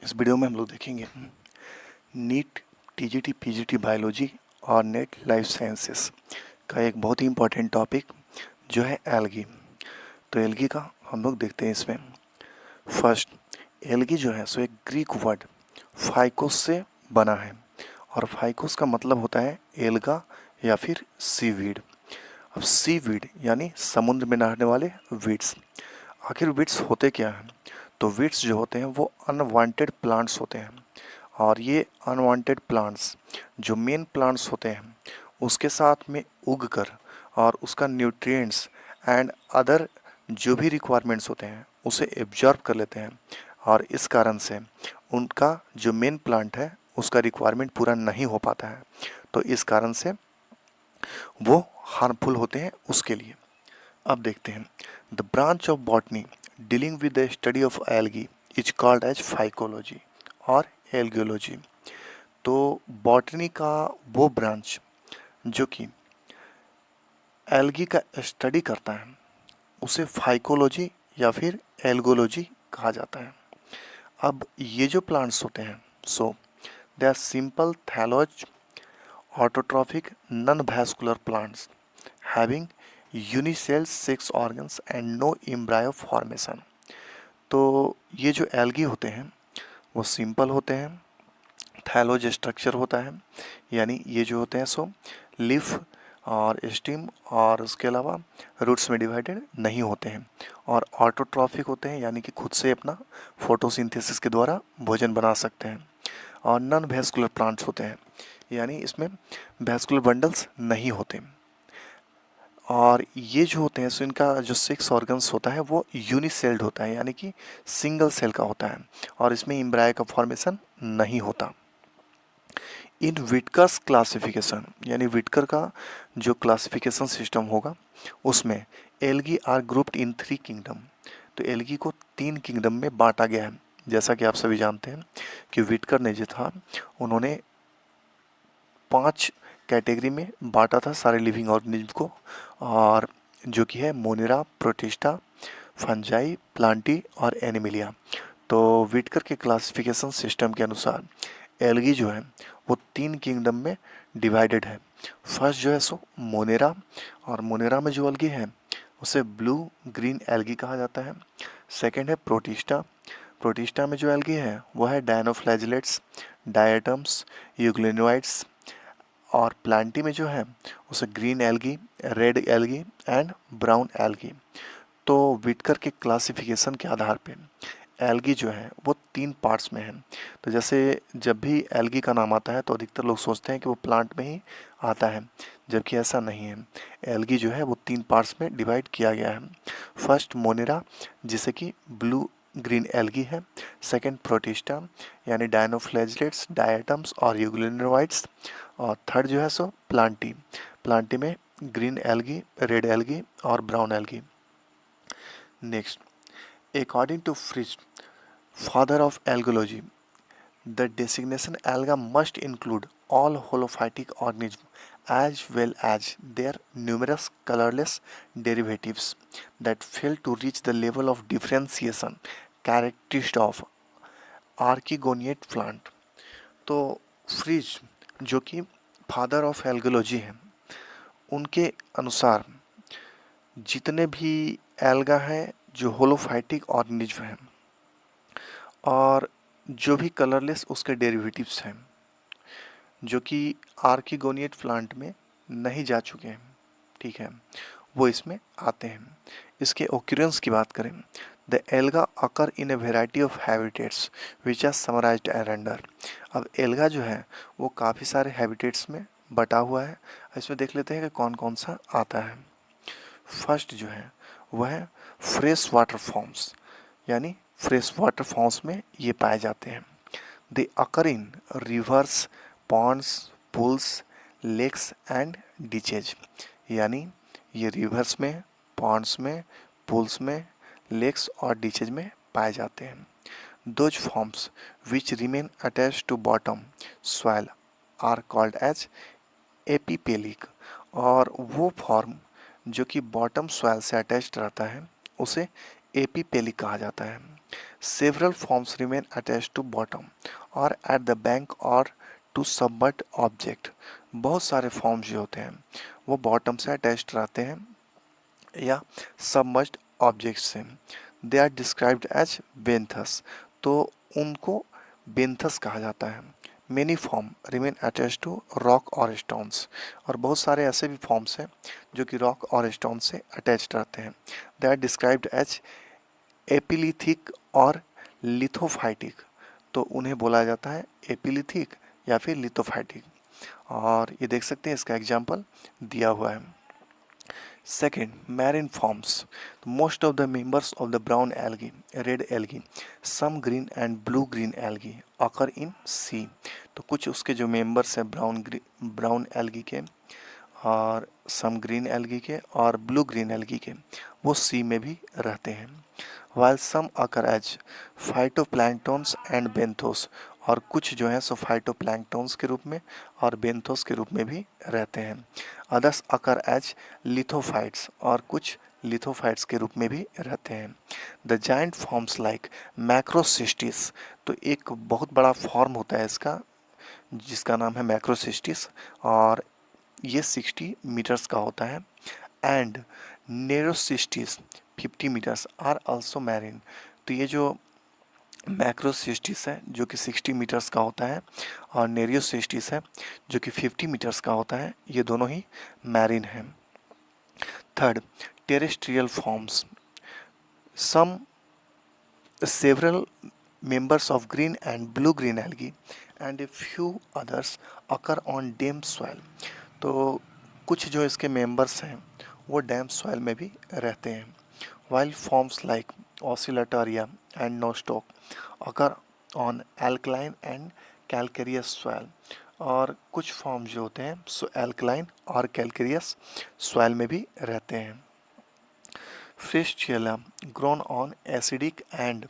इस वीडियो में हम लोग देखेंगे नीट टीजीटी पीजीटी बायोलॉजी और नेट लाइफ साइंसेस का एक बहुत ही इम्पोर्टेंट टॉपिक जो है एल्गी। तो एल्गी का हम लोग देखते हैं इसमें। फर्स्ट, एल्गी जो है सो एक ग्रीक वर्ड फाइकोस से बना है और फाइकोस का मतलब होता है एल्गा या फिर सीवीड। अब सीवीड यानी समुद्र में रहने वाले वीड्स। आखिर वीड्स होते क्या हैं? तो वीड्स जो होते हैं वो अनवांटेड प्लांट्स होते हैं और ये अनवांटेड प्लांट्स जो मेन प्लांट्स होते हैं उसके साथ में उग कर और उसका न्यूट्रिएंट्स एंड अदर जो भी रिक्वायरमेंट्स होते हैं उसे एब्जॉर्ब कर लेते हैं और इस कारण से उनका जो मेन प्लांट है उसका रिक्वायरमेंट पूरा नहीं हो पाता है। तो इस कारण से वो हार्मफुल होते हैं उसके लिए। अब देखते हैं the branch of botany dealing with the study of algae is called as phycology और एल्गियोलॉजी। तो बॉटनी का वो ब्रांच जो कि एल्गी का स्टडी करता है उसे फाइकोलॉजी या फिर एल्गोलॉजी कहा जाता है। अब ये जो प्लांट्स होते हैं so they are simple thalloid autotrophic non vascular plants having unicell sex organs and no embryo formation. तो ये जो एल्गी होते हैं वो सिंपल होते हैं, थैलोज स्ट्रक्चर होता है यानी ये जो होते हैं सो लीफ और स्टीम और उसके अलावा रूट्स में डिवाइडेड नहीं होते हैं और ऑटोट्रॉफिक होते हैं यानी कि खुद से अपना फोटोसिंथेसिस के द्वारा भोजन बना सकते हैं और नॉन वैस्कुलर प्लांट्स होते हैं यानी इसमें वैस्कुलर बंडल्स नहीं होते। और ये जो होते हैं सो इनका जो सेक्स ऑर्गन्स होता है वो यूनिसेल्ड होता है यानी कि सिंगल सेल का होता है और इसमें एम्ब्रायो का फॉर्मेशन नहीं होता। इन विटकर्स क्लासिफिकेशन यानी विटकर का जो क्लासिफिकेशन सिस्टम होगा उसमें algae are grouped in 3 kingdom. तो एल्गी को 3 किंगडम में बांटा गया है। जैसा कि आप सभी जानते हैं कि विटकर ने जो था उन्होंने 5 कैटेगरी में बांटा था सारे लिविंग ऑर्गेनिज्म को, और जो कि है मोनेरा, प्रोटिस्टा, फंजाई, प्लांटी और एनिमिलिया। तो विटकर के क्लासिफिकेशन सिस्टम के अनुसार एल्गी जो है वो 3 किंगडम में डिवाइडेड है। फर्स्ट जो है सो मोनेरा, और मोनेरा में जो एल्गी है उसे ब्लू ग्रीन एल्गी कहा जाता है। सेकंड है प्रोटिस्टा। प्रोटिस्टा में जो एल्गी है वो है डायनोफ्लैजिलेट्स, डायटम्स, यूग्लेनोइड्स। और प्लांटी में जो है उसे green algae, red algae and brown algae. तो विटकर के क्लासिफिकेशन के आधार पे एल्गी जो है वो 3 पार्ट्स में है। तो जैसे जब भी एल्गी का नाम आता है तो अधिकतर लोग सोचते हैं कि वो प्लांट में ही आता है, जबकि ऐसा नहीं है। एल्गी जो है वो 3 पार्ट्स में डिवाइड किया गया है। फर्स्ट मोनेरा जिसे कि ब्लू ग्रीन एल्गी है। सेकंड प्रोटिस्टा यानी डायनोफ्लैजिलेट्स, डायटम्स और यूग्लिनोइड्स। और थर्ड जो है सो प्लांटी। प्लांटी में ग्रीन एल्गी, रेड एल्गी और brown algae. Next, according to Fritz, father of algology, the designation alga must include all holophytic organisms as well as their numerous colorless derivatives that fail to reach the level of differentiation characteristic of archegoniate plant। तो fridge जो कि father of algology हैं उनके अनुसार जितने भी alga हैं जो होलोफाइटिक ऑर्गेनिज्म हैं और जो भी कलरलेस उसके डेरिवेटिव्स हैं जो कि आर्किगोनिएट प्लांट में नहीं जा चुके हैं, ठीक है, वो इसमें आते हैं। इसके ओक्यूरेंस की बात करें, the alga occur in a variety of habitats which are summarised hereunder. अब एल्गा जो है वो काफ़ी सारे हैबिटेट्स में बटा हुआ है। इसमें देख लेते हैं कि कौन कौन सा आता है। फर्स्ट जो है वह है फ्रेश वाटर फॉर्म्स, यानी फ्रेश वाटर फॉर्म्स में ये पाए जाते हैं। They occur in rivers, ponds, pools, lakes and ditches, यानी ये रिवर्स में, पॉन्ड्स में, पूल्स में, लेक्स और डिचेज में पाए जाते हैं। Those forms which remain attach to bottom soil are called as epipelic. और वो फॉर्म जो कि बॉटम सॉइल से अटैच्ड रहता है उसे एपीपेलिक कहा जाता है। Several forms remain attached to bottom or at the bank or to submerged object. बहुत सारे फॉर्म्स जो होते हैं वो बॉटम से अटैच्ड रहते हैं या सबमर्ज्ड ऑब्जेक्ट से. They are described as benthos. तो उनको बेंथस कहा जाता है. Many form remain attach to rock और स्टोन्स. और बहुत सारे ऐसे भी फॉर्म्स हैं जो कि रॉक और स्टोन से अटैच्ड रहते हैं. दे आर डिस्क्राइब्ड एज एपिलिथिक और लिथोफाइटिक. तो उन्हें बोला जाता है एपिलिथिक या फिर लिथोफाइटिक. और ये देख सकते हैं इसका एग्जाम्पल दिया हुआ है. Second, marine forms. Most of the members of the brown algae, red algae, some green and blue-green algae occur in sea. तो कुछ उसके जो मेंबर्स हैं ब्राउन एल्गी के और सम ग्रीन एल्गी के और ब्लू ग्रीन एल्गी के वो सी में भी रहते हैं. while some occur as phytoplanktons and benthos. और कुछ जो है सो फाइटोप्लैंक्टन्स के रूप में और बेंथोस के रूप में भी रहते हैं. Others occur as lithophytes. और कुछ लिथोफाइट्स के रूप में भी रहते हैं. The giant forms like Macrocystis. तो एक बहुत बड़ा फॉर्म होता है इसका जिसका नाम है मैक्रोसिस्टिस और ये 60 मीटर्स का होता है. And Nereocystis 50 metres are also marine. तो ये जो मैक्रोसिस्टिस है जो कि 60 मीटर्स का होता है और नेरियोसिस्टिस है जो कि 50 मीटर्स का होता है, ये दोनों ही मैरिन हैं. Third, terrestrial forms. Some several members of green and blue green algae and a few others occur on dam soil. तो कुछ जो इसके मेंबर्स हैं वो डैम सॉइल में भी रहते हैं. while forms like oscillatoria and nostoc occur on alkaline and calcareous soil. और कुछ फॉर्म जो होते हैं सो एल्कलाइन और कैलकेरियस सॉइल में भी रहते हैं. Fischella grown on acidic and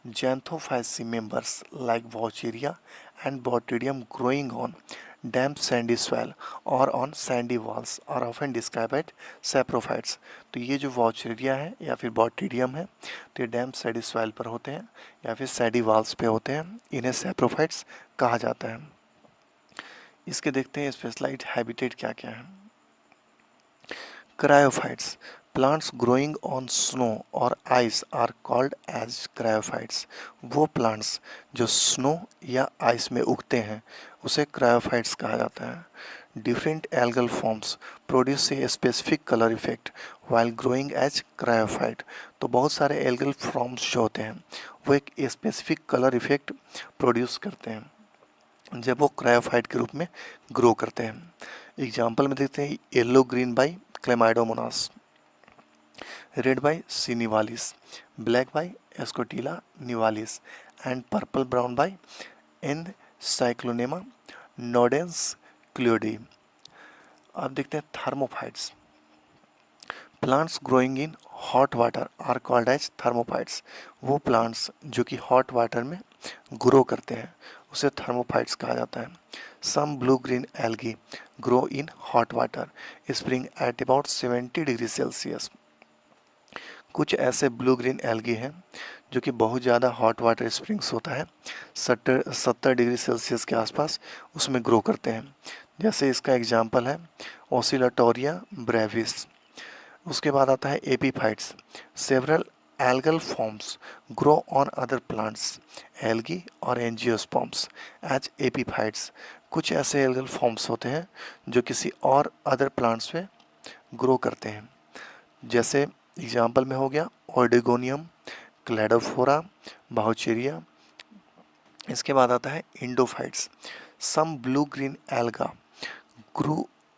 xanthophysi members like Vaucheria and Botridium growing on damp sandy soil or on sandy walls are often described as saprophytes. तो ये जो वॉचेरिया है या फिर बॉट्रिडियम है तो ये डैम्प सैंडी सॉइल पर होते हैं या फिर सैंडी वॉल्स पे होते हैं. इन्हें सैप्रोफाइट्स कहा जाता है. इसके देखते हैं स्पेशलाइज्ड हैबिटेट क्या क्या है. Cryophytes. Plants growing on snow और ice are called as cryophytes. वो प्लांट्स जो स्नो या आइस में उगते हैं उसे क्रायोफाइट्स कहा जाता है. Different algal forms produce a specific colour effect while growing as cryophyte. तो बहुत सारे एल्गल फॉर्म्स जो होते हैं वो एक स्पेसिफिक कलर इफेक्ट प्रोड्यूस करते हैं जब वो क्रायोफाइट के रूप में ग्रो करते हैं. एग्जाम्पल में देखते हैं yellow green by Chlamydomonas, red by C nivalis, black by Scotiella nivalis and purple brown by Ancylonema nordenskioldii. अब देखते हैं thermophytes. Plants growing in hot water are called as thermophytes. वो plants जो कि hot water में grow करते हैं उसे थर्मोफाइट्स कहा जाता है. Some blue green algae grow in hot water spring at about 70 degree Celsius. कुछ ऐसे ब्लू ग्रीन एल्गी हैं जो कि बहुत ज़्यादा हॉट वाटर स्प्रिंग्स होता है 70 डिग्री सेल्सियस के आसपास उसमें ग्रो करते हैं. जैसे इसका एग्जांपल है ओसिलाटोरिया ब्रेविस. उसके बाद आता है epiphytes. Several algal forms grow on other plants algae और एंजियोस्पर्म्स एज एपीफाइट्स. कुछ ऐसे एल्गल फॉर्म्स होते हैं जो किसी और अदर प्लांट्स पे ग्रो करते हैं. जैसे एग्जाम्पल में हो गया ओर्डिगोनियम, क्लेडोफोरा, बाउचेरिया. इसके बाद आता है endophytes. Some blue green alga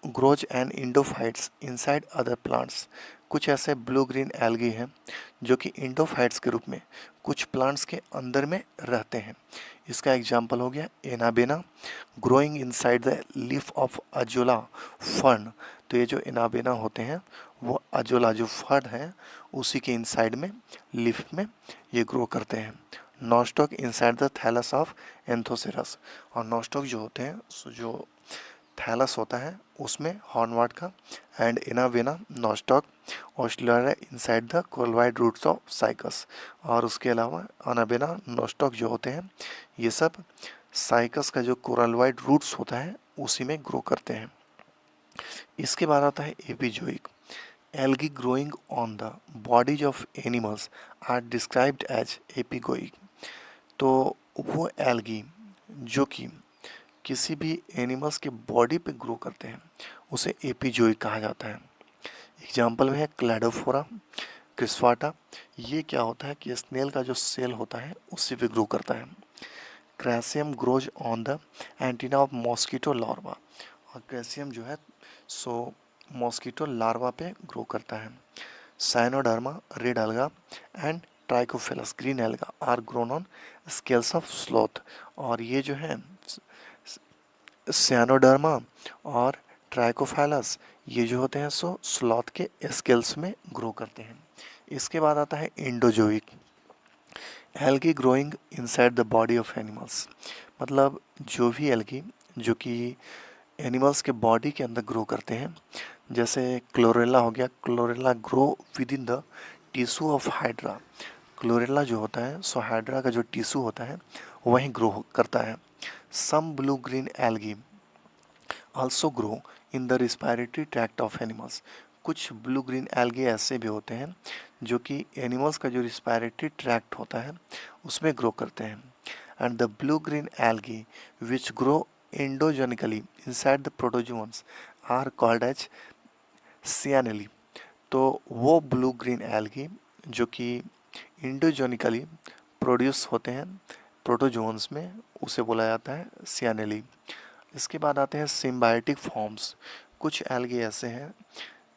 grows and endophytes inside other plants. कुछ ऐसे ब्लू ग्रीन एल्गी हैं जो कि इंडोफाइट्स के रूप में कुछ प्लांट्स के अंदर में रहते हैं. इसका एग्जाम्पल हो गया anabaena growing inside the leaf of azolla fern. तो ये जो एनाबेना होते हैं वो अजोला जो फर्न है उसी के इनसाइड में लीफ में ये ग्रो करते हैं. Nostoc inside the thallus of anthoceros. और नॉस्टॉक जो होते हैं जो थैलस होता है उसमें हॉर्नवार्ड का, एंड इना वेना Nostoc Australia inside the coralloid roots of Cycas. और उसके अलावा अनाबेना नोस्टॉक जो होते हैं ये सब साइकस का जो कोरलवाइड रूट्स होता है उसी में ग्रो करते हैं। इसके बाद आता है epizoic. Algae growing on the bodies of animals are described as epizoic. तो वो एल्गी जो कि किसी भी एनिमल्स के बॉडी पे ग्रो करते हैं उसे एपिजोइक कहा जाता है। एग्जाम्पल में है क्लैडोफोरा, क्रिस्वाटा। ये क्या होता है कि स्नेल का जो सेल होता है उसी पे ग्रो करता है। Characium grows on the antenna of mosquito larva. और क्रैसियम जो है सो मॉस्किटो लार्वा पे ग्रो करता है। Cyanoderma red alga and Trichophilus green alga are grown on scales of sloth. और ये जो है साइनोडर्मा और ट्राइकोफाइलस ये जो होते हैं सो स्लॉथ के स्केल्स में ग्रो करते हैं। इसके बाद आता है endozoic. Algae growing inside the body of animals. मतलब जो भी एल्गी जो कि एनिमल्स के बॉडी के अंदर ग्रो करते हैं, जैसे क्लोरेला हो गया, chlorella grow with in the tissue of hydra. Chlorella जो होता है सो हाइड्रा का जो टिश्यू होता है वहीं ग्रो करता है। Some blue green algae also grow in the respiratory tract of animals. कुछ ब्लू ग्रीन एल्गी ऐसे भी होते हैं जो कि एनिमल्स का जो रिस्पायरेटरी ट्रैक्ट होता है उसमें ग्रो करते हैं। And the blue green algae which grow endogenically inside the protozoans are called as cyanella। तो वो ब्लू ग्रीन एल्गी जो कि इंडोजेनिकली प्रोड्यूस होते हैं प्रोटोजोन्स में उसे बोला जाता है सियानेली। इसके बाद आते हैं सिम्बायोटिक फॉर्म्स। कुछ एल्गी ऐसे हैं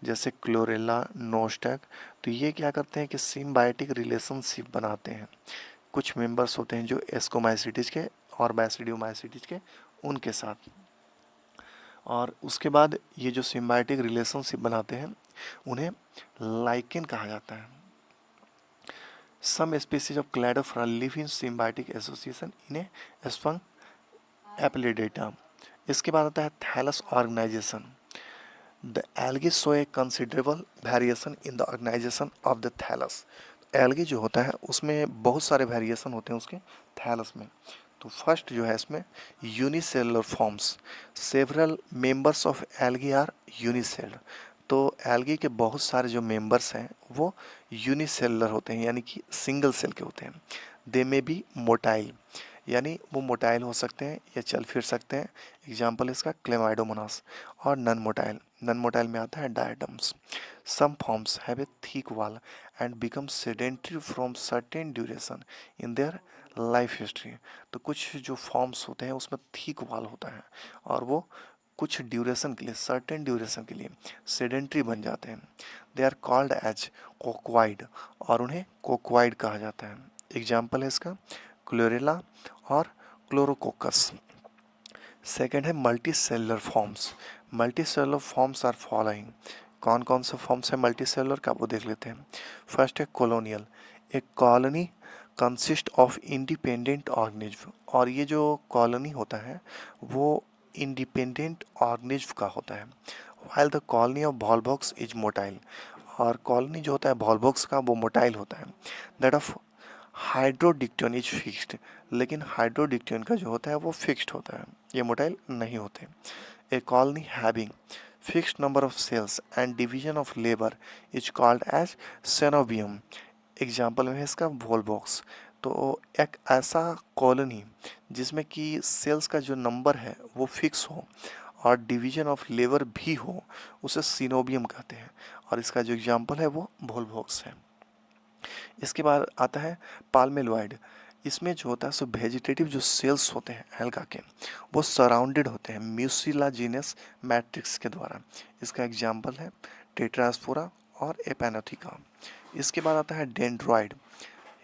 जैसे क्लोरेला, नोस्टैक। तो ये क्या करते हैं कि सिम्बायोटिक रिलेशनशिप बनाते हैं। कुछ मेंबर्स होते हैं जो एस्कोमाइसिटीज के और बैसिडियोमाइसिटीज के उनके साथ। और उसके बाद ये जो सिम्बायोटिक रिलेशनशिप बनाते हैं उन्हें लाइकेन कहा जाता है। Some species of Cladophora live in symbiotic association in a sponge Ephydatia. इसके बाद आता है thallus organisation. The algae show a considerable variation in the organisation of the thallus. Algae जो होता है उसमें बहुत सारे वेरिएशन होते हैं उसके थैलस में। तो फर्स्ट जो है इसमें unicellular forms. Several members of algae are unicellular. तो एल्गी के बहुत सारे जो मेंबर्स हैं वो यूनिसेलुलर होते हैं यानी कि सिंगल सेल के होते हैं। दे में बी मोटाइल यानी वो मोटाइल हो सकते हैं या चल फिर सकते हैं। एग्जाम्पल इसका क्लेमाइडोमोनास। और नन मोटाइल, नन मोटाइल में आता है diatoms. Some forms have a thick wall and become sedentary from certain duration in their life history. तो कुछ जो फॉर्म्स होते हैं उसमें थिक वॉल होता है और वो कुछ ड्यूरेशन के लिए, सर्टेन ड्यूरेशन के लिए सेडेंट्री बन जाते हैं। दे आर कॉल्ड एज कोक्वाइड और उन्हें कोक्वाइड कहा जाता है। एग्जाम्पल है इसका क्लोरेला और क्लोरोकोकस। सेकेंड है multicellular forms. Multicellular forms are following. कौन कौन से फॉर्म्स है मल्टी सेलुलर का वो देख लेते हैं। फर्स्ट है कॉलोनियल। एक colony consist of independent organism. और ये जो कॉलोनी होता है वो इंडिपेंडेंट ऑर्गेनिज्म का होता है। While the colony of Volvox is motile. और कॉलोनी जो होता है वॉल्वॉक्स का वो मोटाइल होता है। That of Hydrodictyon is fixed. लेकिन हाइड्रोडिक्टोन का जो होता है वो फिक्स्ड होता है, ये मोटाइल नहीं होते। A colony having fixed number of cells and division of labour is called as coenobium. Example में है इसका वॉल्वॉक्स। तो एक ऐसा कॉलोनी जिसमें कि सेल्स का जो नंबर है वो फिक्स हो और डिवीजन ऑफ लेबर भी हो उसे सिनोबियम कहते हैं। और इसका जो एग्जाम्पल है वो वॉल्वॉक्स है। इसके बाद आता है पाल्मेलॉइड। इसमें जो होता है सो वेजिटेटिव जो सेल्स होते हैं एल्गा के वो सराउंडेड होते हैं म्यूसिलाजिनस मैट्रिक्स के द्वारा। इसका एग्जाम्पल है टेट्रास्पोरा और एपेनोथिका। इसके बाद आता है dendroid.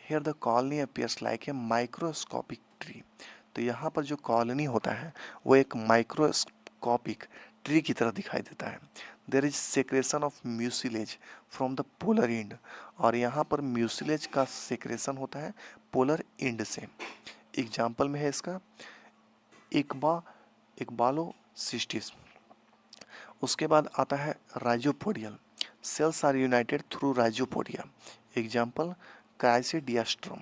Here the colony appears like a microscopic tree. तो यहाँ पर जो कॉलोनी होता है वो एक माइक्रोस्कोपिक ट्री की तरह दिखाई देता है। There is secretion of mucilage from the polar and. और यहाँ पर म्यूसिलेज का सेक्रेशन होता है पोलर एंड से। एग्जाम्पल में है इसका इक्बालोसिस्टिस। उसके बाद आता है rhizopodial, cells are united through rhizopodia. Example Chrysidiastrum.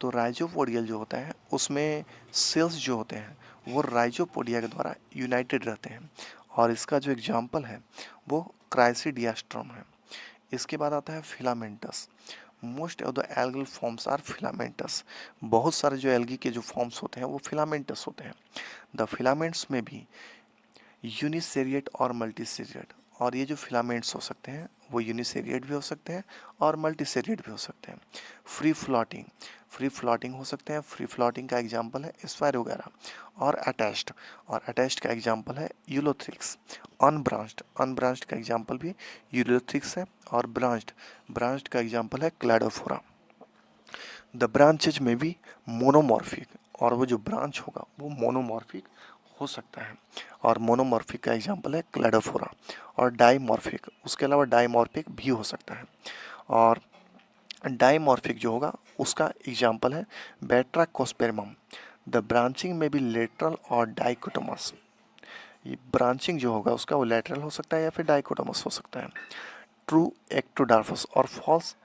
तो राइजोपोडियल जो होता है उसमें सेल्स जो होते हैं वो राइजोपोडिया के द्वारा यूनाइटेड रहते हैं, और इसका जो एग्जाम्पल है वो क्राइसिडियास्ट्रम है। इसके बाद आता है filamentous. Most of the algal forms are filamentous. बहुत सारे जो एल्गी के जो फॉर्म्स होते हैं वो फिलामेंटस होते हैं। द फिलामेंट्स में भी यूनिसेरिएट और मल्टीसेरिएट, और ये जो फिलामेंट्स हो सकते हैं वो यूनिसेरिएट भी हो सकते हैं और मल्टीसेरिएट भी हो सकते हैं। फ्री फ्लोटिंग, फ्री फ्लोटिंग हो सकते हैं। फ्री फ्लोटिंग का एग्जांपल है स्पायरोगैरा। और अटैच्ड, और अटैच्ड का एग्जांपल है यूलोथ्रिक्स। अनब्रांच्ड, अनब्रांच्ड का एग्जांपल भी यूलोथ्रिक्स है। और ब्रांच्ड, ब्रांच्ड का एग्जांपल है क्लैडोफोरा। द ब्रांचेज में भी मोनोमॉर्फिक, और वो जो ब्रांच होगा वो मोनोमॉर्फिक हो सकता है। और मोनोमॉर्फिक का एग्जांपल है क्लैडोफोरा। और डाइमॉर्फिक, उसके अलावा डाइमॉर्फिक भी हो सकता है। और डाइमॉर्फिक जो होगा उसका एग्जांपल है बैट्राकोस्पेरमम। द ब्रांचिंग में भी लेटरल और डाइकोटोमस। ये ब्रांचिंग जो होगा उसका वो लेटरल हो सकता है या फिर डाइकोटोमस हो सकता है। ट्रू एक्टोडार्फस और फॉल्स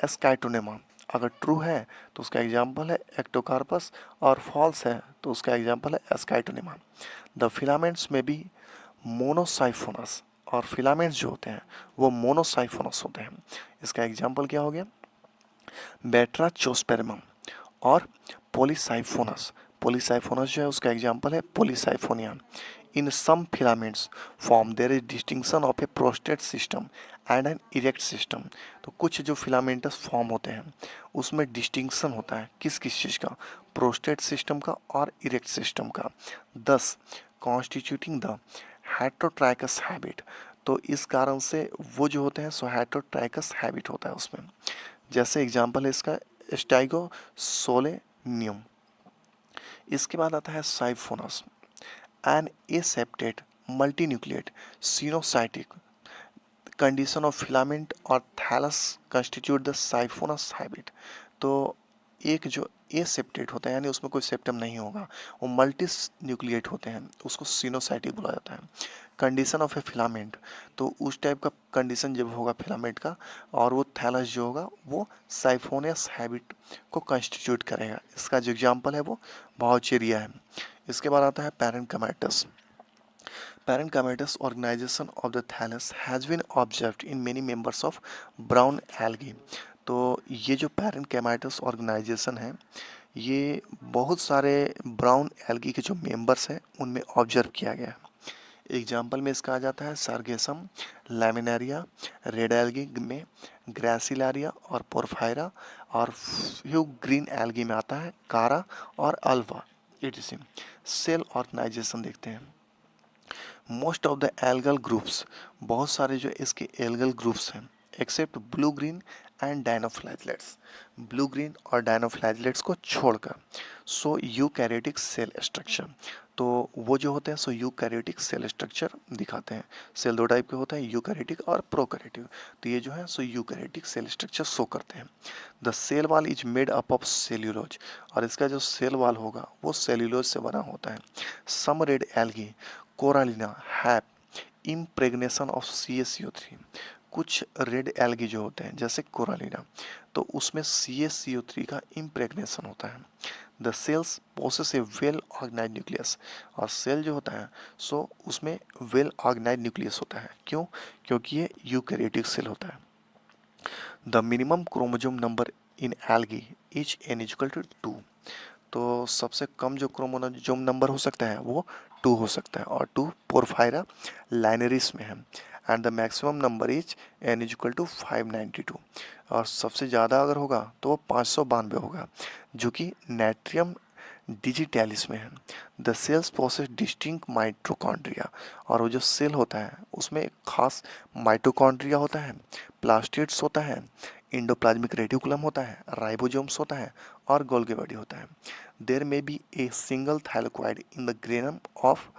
एस्काइटोनेमा। अगर ट्रू है तो उसका एग्जाम्पल है एक्टोकार्पस, और फॉल्स है तो उसका एग्जाम्पल है एस्काइटोनेमा। द फिलामेंट्स में भी मोनोसाइफोनस, और फिलामेंट्स जो होते हैं वो मोनोसाइफोनस होते हैं। इसका एग्जाम्पल क्या हो गया, बेट्राचोस्पेरमम। और पॉलीसाइफोनस, पॉलीसाइफोनस जो है उसका एग्जाम्पल है polysiphonia. In some filaments form there is distinction of a prostrate system and an erect system. तो कुछ जो फिलामेंटस फॉर्म होते हैं उसमें डिस्टिंक्शन होता है किस किस चीज़ का, प्रोस्टेट सिस्टम का और इरेक्ट सिस्टम का। 10 कॉन्स्टिट्यूटिंग द हेट्रोट्राइकस हैबिट। तो इस कारण से वो जो होते हैं सो हेट्रोट्राइकस हैबिट होता है उसमें। जैसे एग्जाम्पल है इसका स्टाइगोसोलेनियम। इसके बाद आता है siphonous, an aseptate multinucleate coenocytic condition of filament और thallus constitute the siphonous habit. तो एक जो एसेप्टेड होता है यानी उसमें कोई सेप्टम नहीं होगा, वो मल्टी न्यूक्लिएट होते हैं, उसको सिनोसाइटिक बोला जाता है। कंडीशन ऑफ ए फिलामेंट, तो उस टाइप का कंडीशन जब होगा फिलामेंट का और वो थैलस जो होगा वो साइफोनियस हैबिट को कंस्टिट्यूट करेगा। इसका जो एग्जाम्पल है वो भाउचेरिया है। इसके बाद आता है पैरेन्काइमाटस। Parenchymatous organization of the thallus has been observed in many members of brown algae। तो ये जो पैरेन्काइमाटस ऑर्गेनाइजेशन है ये बहुत सारे ब्राउन एल्गी के जो मेंबर्स हैं उनमें ऑब्जर्व किया गया है। एग्जाम्पल में इसका आ जाता है सार्गेसम, लैमिनारिया, रेड एल्गी में ग्रासिलारिया और पोरफायरा, और फ्यू ग्रीन एल्गी में आता है कारा और अल्वा इटिसिम। सेल ऑर्गेनाइजेशन देखते हैं। Most of the algal groups, बहुत सारे जो इसके एल्गल ग्रुप्स हैं except blue green and dinoflagellates, blue green और डायनोफ्लैजलेट्स को छोड़कर। सो यूकैरियोटिक सेल स्ट्रक्चर, तो वो जो होते हैं सो यूकैरियोटिक सेल स्ट्रक्चर दिखाते हैं। सेल दो टाइप के होते हैं, यूकैरियोटिक और प्रोकैरियोटिक। तो ये जो है सो यूकैरियोटिक सेल स्ट्रक्चर शो करते हैं। The cell wall is made up of cellulose, और इसका जो सेल वॉल होगा वो सेल्यूलोज से बना होता है। Some red algae Corallina have impregnation of CaCO3। कुछ रेड एल्गी जो होते हैं जैसे कोरालिना, तो उसमें CaCO3 का इम्प्रेग्नेशन होता है। The cells possess a well organize nucleus, और सेल जो होता है सो उसमें वेल ऑर्गेनाइज न्यूक्लियस होता है। क्यों? क्योंकि ये यूकैरियोटिक सेल होता है। The minimum chromosome number in algae is n=2। तो सबसे कम जो क्रोमोजोम नंबर हो सकता है वो 2 हो सकता है, और 2 पोरफायरा लाइनरिस में है। And the maximum number is n=592, और सबसे ज़्यादा अगर होगा तो वो 592 होगा, जो कि नाइट्रियम डिजिटैलिस में है। The cells process distinct mitochondria, और वो जो सेल होता है उसमें एक खास माइटोकॉन्ड्रिया होता है, प्लास्टिड्स होता है, इंडोप्लाज्मिक रेटिकुलम होता है, राइबोसोम्स होता है और गोल्गी बॉडी होता है। There may be a single thylakoid in the granum of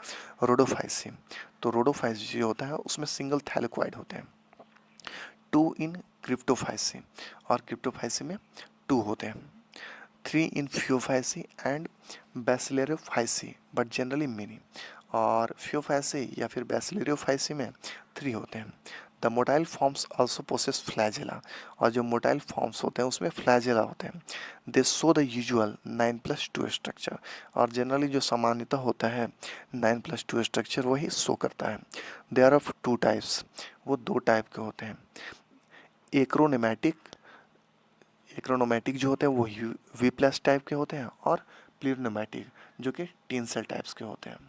Rhodophyceae. तो रोडोफाइस जो होता है उसमें सिंगल थैलेक्वाइड होते हैं। 2 इन क्रिप्टोफाइसी, और क्रिप्टोफाइसी में 2 होते हैं। 3 in Phaeophyceae and Bacillariophyceae but generally many, और फ्योफाइसी या फिर बैसिलरियोफाइसी में 3 होते हैं। The motile forms also possess flagella, और जो मोटाइल फॉर्म्स होते हैं उसमें फ्लैजेला होते हैं। दे शो द यूजुअल 9+2 स्ट्रक्चर, और जनरली जो सामान्यतः होता है 9+2 स्ट्रक्चर वही शो करता है। दे आर ऑफ 2 टाइप्स, वो 2 टाइप के होते हैं। एक्रोनेमेटिक, एक्रोनोमेटिक जो होते हैं वो वी प्लस टाइप के होते हैं, और प्लूरोनोमेटिक जो कि टीन सेल टाइप्स के होते हैं।